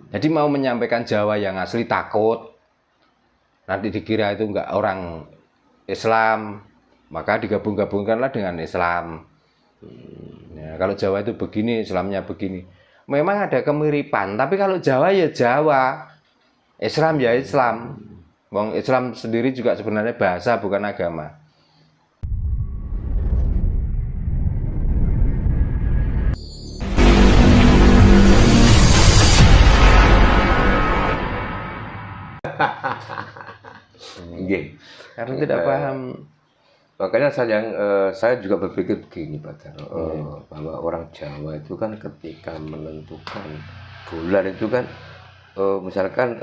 Jadi mau menyampaikan Jawa yang asli takut nanti dikira itu enggak orang Islam, maka digabung-gabungkanlah dengan Islam. Ya, kalau Jawa itu begini, Islamnya begini. Memang ada kemiripan, tapi kalau Jawa ya Jawa, Islam ya Islam. Wong Islam sendiri juga sebenarnya bahasa bukan agama. Karena tidak paham. Makanya saya juga berpikir begini Pak Jarwo, bahwa orang Jawa itu kan ketika menentukan bulan itu kan misalkan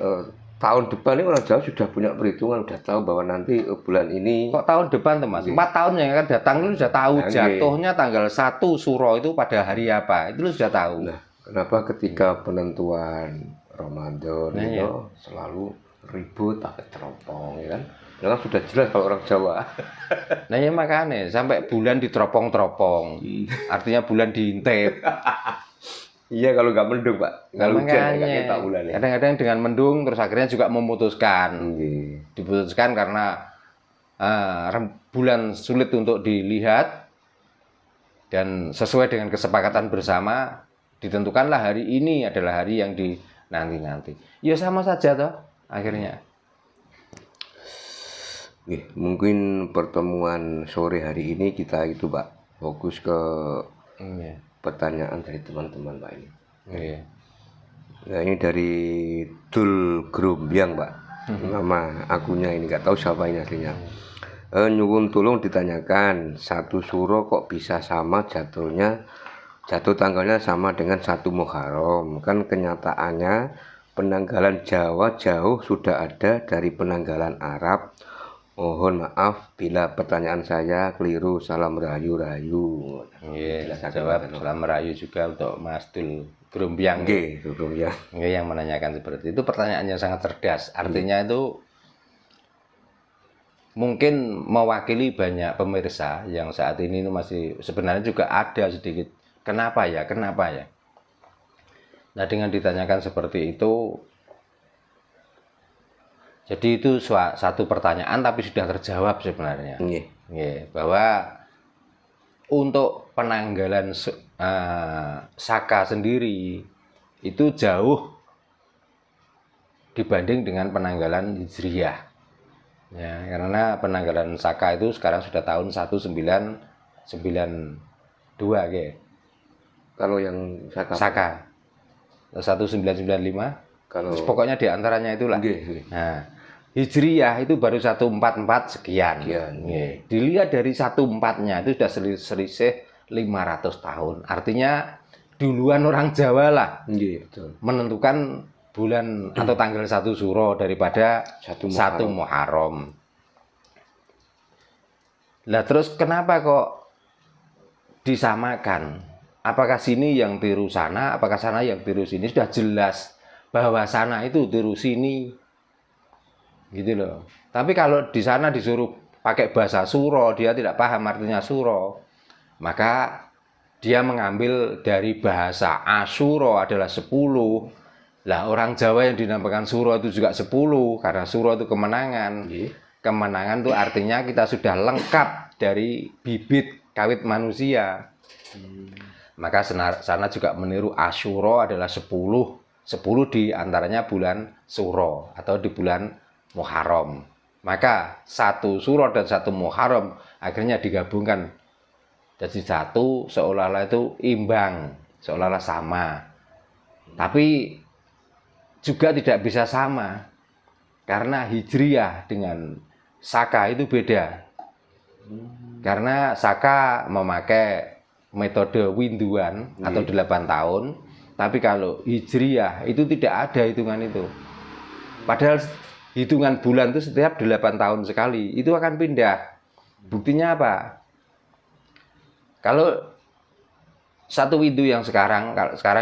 tahun depan ini orang Jawa sudah punya perhitungan, sudah tahu bahwa nanti bulan ini. Kok tahun depan tuh Mas? 4 tahun yang akan datang itu sudah tahu jatuhnya tanggal 1 Suro itu pada hari apa. Itu sudah tahu. Nah, kenapa ketika penentuan Ramadan itu selalu ribut pakai teropong ya kan? Karena sudah jelas kalau orang Jawa. Nah ya makanya sampai bulan diteropong-teropong. Artinya bulan diintip. Iya kalau nggak mendung Pak. Kalau hujan nggak kita bulan ya. Kadang-kadang dengan mendung terus akhirnya juga memutuskan. Diputuskan karena bulan sulit untuk dilihat dan sesuai dengan kesepakatan bersama ditentukanlah hari ini adalah hari yang dinanti-nanti. Ya sama saja toh akhirnya. Mungkin pertemuan sore hari ini kita itu Pak fokus ke pertanyaan dari teman-teman Pak ini. Nah ini dari Dul Grombyang Pak, nama akunnya ini nggak tahu siapa ini aslinya. Nyuwun tulung ditanyakan 1 Suro kok bisa sama jatuh tanggalnya sama dengan 1 Muharram. Kan kenyataannya penanggalan Jawa jauh sudah ada dari penanggalan Arab. Mohon maaf bila pertanyaan saya keliru. Salam rayu-rayu. Jawab salam rayu juga untuk Mas Dul Grombyang. Yang menanyakan seperti itu. Pertanyaannya sangat cerdas. Artinya itu mungkin mewakili banyak pemirsa yang saat ini masih sebenarnya juga ada sedikit. Kenapa ya? Nah dengan ditanyakan seperti itu, jadi itu satu pertanyaan tapi sudah terjawab sebenarnya. Bahwa untuk penanggalan Saka sendiri itu jauh dibanding dengan penanggalan Hijriyah. Ya, karena penanggalan Saka itu sekarang sudah tahun 1992 Kalau yang Saka 1995. Pokoknya diantaranya itulah. Nah, Hijriyah itu baru 144 sekian. Dilihat dari 14-nya itu sudah selisih 500 tahun. Artinya duluan orang Jawa lah menentukan bulan atau tanggal 1 Suro daripada 1 Muharram. Lah terus kenapa kok disamakan? Apakah sini yang tiru sana, apakah sana yang tiru sini? Sudah jelas bahwa sana itu tiru sini. Gitu loh. Tapi kalau di sana disuruh pakai bahasa Suro, dia tidak paham artinya Suro. Maka dia mengambil dari bahasa Asuro adalah 10. Lah orang Jawa yang dinamakan Suro itu juga 10 karena Suro itu kemenangan. Kemenangan itu artinya kita sudah lengkap dari bibit kawit manusia. Maka sana juga meniru Asyuro adalah 10 di antaranya bulan Suro atau di bulan Muharram. Maka 1 Suro dan 1 Muharram akhirnya digabungkan jadi 1 seolah-olah itu imbang, seolah-olah sama. Tapi juga tidak bisa sama karena Hijriyah dengan Saka itu beda. Karena Saka memakai metode winduan atau 8 tahun, tapi kalau Hijriyah itu tidak ada hitungan itu. Padahal hitungan bulan itu setiap 8 tahun sekali, itu akan pindah. Buktinya apa? Kalau 1 windu yang sekarang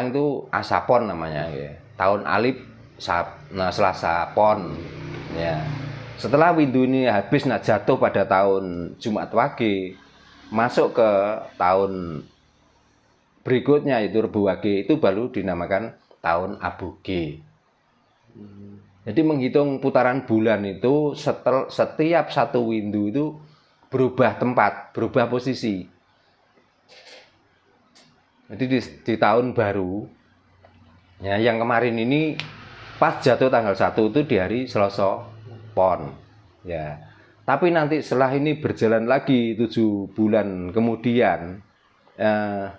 itu Asapon namanya tahun Alif Selasa Pon ya. Setelah windu ini habis jatuh pada tahun Jumat Wage, masuk ke tahun berikutnya itu Rebu Wage, itu baru dinamakan tahun Aboge. Jadi menghitung putaran bulan itu setiap satu windu itu berubah tempat, berubah posisi. Jadi di tahun baru, ya yang kemarin ini pas jatuh tanggal 1 itu di hari Selasa Pon. Ya. Tapi nanti setelah ini berjalan lagi 7 bulan kemudian, 7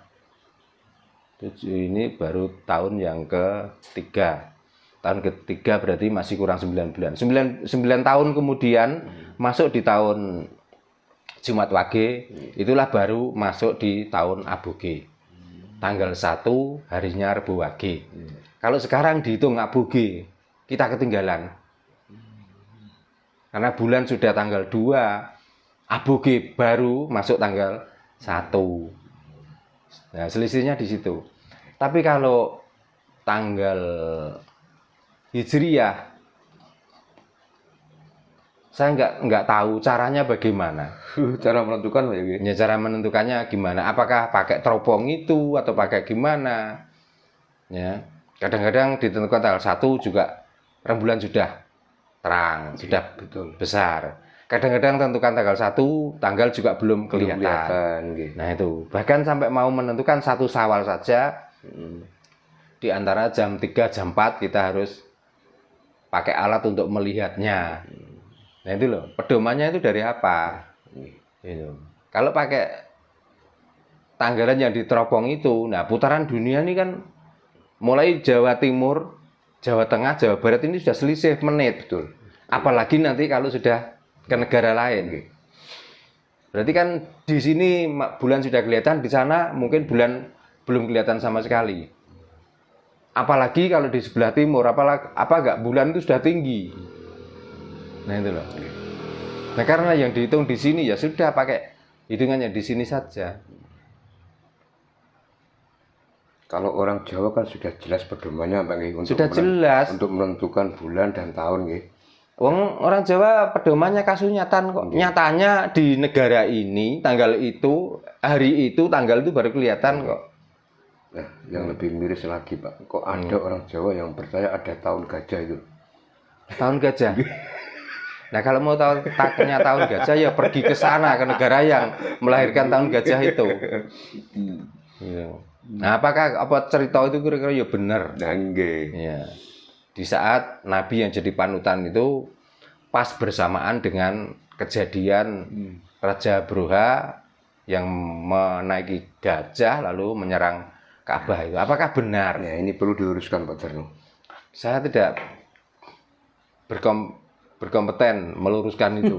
ini baru tahun yang ketiga. Tahun ketiga berarti masih kurang 9 bulan. 9 tahun kemudian masuk di tahun Jumat Wage, itulah baru masuk di tahun Aboge. Tanggal 1 harinya Rebo Wage. Kalau sekarang dihitung Aboge, kita ketinggalan. Karena bulan sudah tanggal 2, Aboge baru masuk tanggal 1. Nah, selisihnya di situ. Tapi kalau tanggal Hijriyah, saya nggak tahu caranya bagaimana. Cara menentukan Pak ya? Ya, cara menentukannya gimana? Apakah pakai teropong itu atau pakai gimana? Ya, kadang-kadang ditentukan tanggal 1 juga rembulan sudah terang, sudah betul besar. Kadang-kadang tentukan tanggal 1, tanggal juga belum kelihatan. Nah itu, bahkan sampai mau menentukan 1 Syawal saja, di antara jam 3, jam 4 kita harus pakai alat untuk melihatnya. Nah itu loh, pedomannya itu dari apa? Itu. Kalau pakai tanggalan yang diteropong itu, nah putaran dunia ini kan mulai Jawa Timur, Jawa Tengah, Jawa Barat ini sudah selisih menit, betul. Apalagi nanti kalau sudah ke negara lain. Berarti kan di sini bulan sudah kelihatan, di sana mungkin bulan belum kelihatan sama sekali. Apalagi kalau di sebelah timur, apa enggak bulan itu sudah tinggi. Nah itu loh. Nah karena yang dihitung di sini ya sudah pakai hitungannya di sini saja. Kalau orang Jawa kan sudah jelas pedomannya Pak nggih, sudah jelas untuk menentukan bulan dan tahun nggih. Orang Jawa pedomannya kasunyatan kok. Nyatanya di negara ini tanggal itu, hari itu, tanggal itu baru kelihatan kok. Nah, yang lebih miris lagi Pak, kok ada orang Jawa yang percaya ada tahun gajah itu. Tahun gajah? Nah kalau mau tahu taknya tahun gajah ya pergi ke sana, ke negara yang melahirkan tahun gajah itu. Nah apakah cerita itu kira-kira ya benar? Ya. Di saat Nabi yang jadi panutan itu pas bersamaan dengan kejadian Raja Broha yang menaiki gajah lalu menyerang Ka'bah itu. Apakah benar? Ya ini perlu diuruskan Pak Jarno. Saya tidak berkompeten meluruskan itu.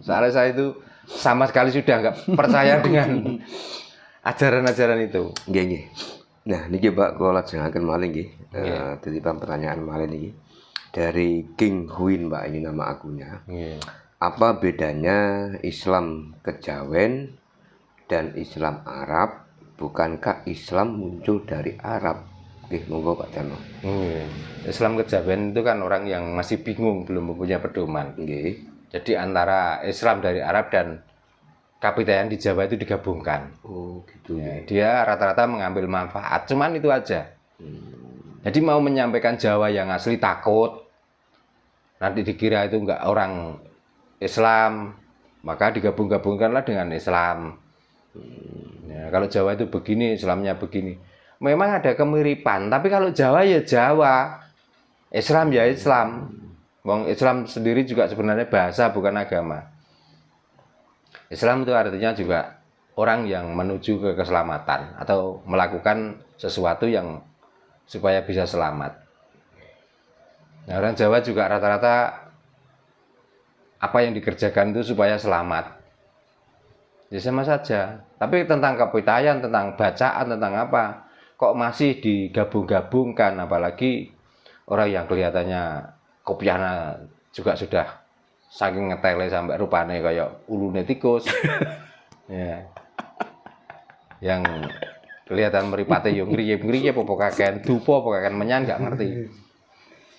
Soalnya saya itu sama sekali sudah nggak percaya dengan ajaran-ajaran itu. Nggih. Nah, niki Pak kula lajengaken malih nggih. Titipan pertanyaan malih niki. Dari King Huin Pak, ini nama akunnya. Apa bedanya Islam Kejawen dan Islam Arab? Bukankah Islam muncul dari Arab? Nggih, monggo Pak Jarno. Islam Kejawen itu kan orang yang masih bingung, belum mempunyai pedoman. Jadi antara Islam dari Arab dan kapitayan di Jawa itu digabungkan. Oh gitu ya. Dia rata-rata mengambil manfaat, cuman itu aja. Jadi mau menyampaikan Jawa yang asli takut nanti dikira itu enggak orang Islam, maka digabung-gabungkanlah dengan Islam. Ya, kalau Jawa itu begini, Islamnya begini. Memang ada kemiripan, tapi kalau Jawa ya Jawa, Islam ya Islam. Wong Islam sendiri juga sebenarnya bahasa bukan agama. Islam itu artinya juga orang yang menuju ke keselamatan atau melakukan sesuatu yang supaya bisa selamat. Nah, orang Jawa juga rata-rata apa yang dikerjakan itu supaya selamat. Ya sama saja. Tapi tentang kapitayan, tentang bacaan, tentang apa, kok masih digabung-gabungkan, apalagi orang yang kelihatannya kopiana juga sudah saking ngetele sampai rupanya kayak ulune tikus. Ya. Yang kelihatan meripate yo ngriye-ngriye apa kakean dupa apa kakean menyan enggak ngerti.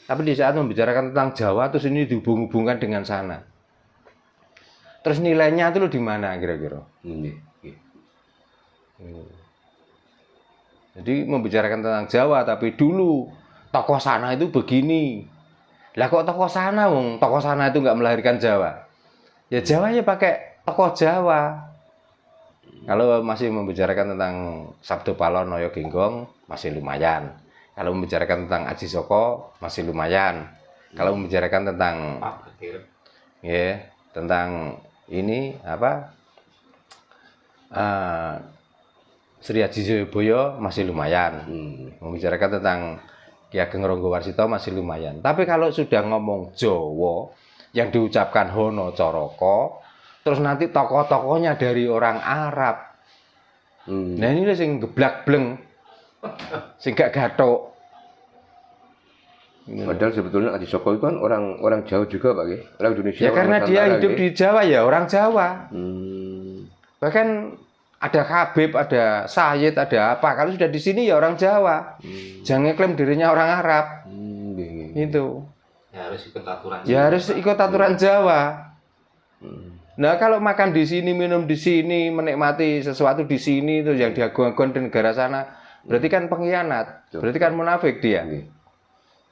Tapi di saat membicarakan tentang Jawa terus ini dihubung-hubungkan dengan sana. Terus nilainya itu di mana kira-kira? Jadi membicarakan tentang Jawa tapi dulu tokoh sana itu begini. Lah kok tokoh sana, tokoh sana itu nggak melahirkan Jawa. Ya Jawa ya pakai tokoh Jawa. Kalau masih membicarakan tentang Sabdo Palon Noyo Genggong masih lumayan. Kalau membicarakan tentang Aji Soko masih lumayan. Kalau membicarakan tentang ya, tentang ini apa? Sri Aji Joyoboyo masih lumayan. Membicarakan tentang Ki Ageng Ranggawarsita masih lumayan. Tapi kalau sudah ngomong Jawa yang diucapkan Hono Coroko, terus nanti tokoh-tokohnya dari orang Arab. Nah ini sing geblak bleng, sing gak gathuk. Padahal sebetulnya Aji Soko itu kan orang Jawa juga, Pak, orang Indonesia. Ya karena dia hidup di Jawa ya orang Jawa. Bahkan ada Habib, ada Sayyid, ada apa. Kalau sudah di sini ya orang Jawa. Jangan klaim dirinya orang Arab. Itu. Ya harus ikut aturan. Ya harus ikut aturan Jawa. Nah kalau makan di sini, minum di sini, menikmati sesuatu di sini itu yang diagung-agungkan di negara sana, berarti kan pengkhianat, berarti kan munafik dia.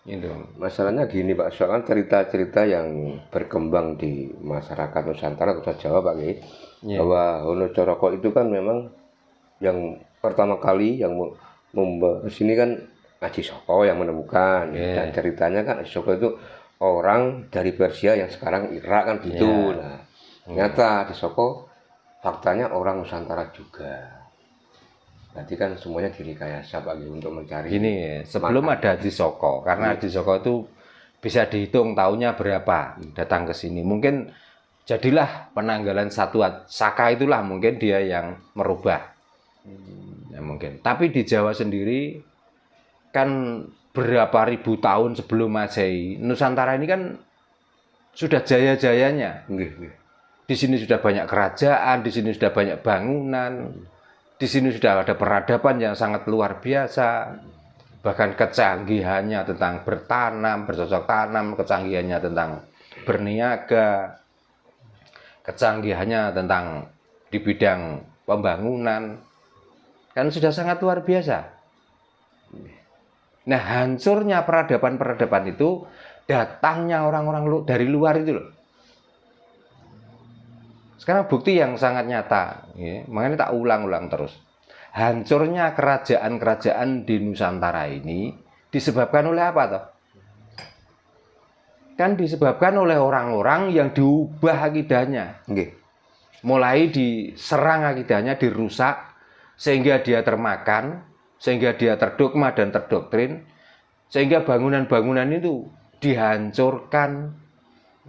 Itu. Masalahnya gini, Pak, soal cerita-cerita yang berkembang di masyarakat Nusantara khususnya Jawa, Pak, bahwa Hono Coroko itu kan memang yang pertama kali yang membahas ini kan Aji Soko yang menemukan, dan ceritanya kan Aji Soko itu orang dari Persia yang sekarang Irak kan gitu. Nah, ternyata Aji Soko faktanya orang Nusantara juga. Berarti kan semuanya direkayasa bagi untuk mencari. Gini, sebelum ada Aji Soko, karena Aji Soko itu bisa dihitung tahunnya berapa datang ke sini. Mungkin jadilah penanggalan satu Saka itulah mungkin dia yang merubah. Ya mungkin. Tapi di Jawa sendiri kan berapa ribu tahun sebelum Masehi, Nusantara ini kan sudah jaya-jayanya. Di sini sudah banyak kerajaan, di sini sudah banyak bangunan, di sini sudah ada peradaban yang sangat luar biasa. Bahkan kecanggihannya tentang bertanam, bercocok tanam, kecanggihannya tentang berniaga, kecanggihannya tentang di bidang pembangunan, kan sudah sangat luar biasa. Nah, hancurnya peradaban-peradaban itu datangnya orang-orang dari luar itu loh. Sekarang bukti yang sangat nyata, ya, makanya tak ulang-ulang terus. Hancurnya kerajaan-kerajaan di Nusantara ini disebabkan oleh apa toh? Kan disebabkan oleh orang-orang yang diubah akidahnya. Mulai diserang akidahnya, dirusak, sehingga dia termakan, sehingga dia terdogma dan terdoktrin, sehingga bangunan-bangunan itu dihancurkan.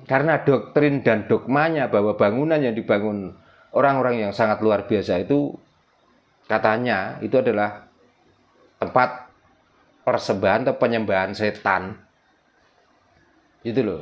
Karena doktrin dan dogmanya bahwa bangunan yang dibangun orang-orang yang sangat luar biasa itu katanya itu adalah tempat persembahan atau penyembahan setan. Itu loh.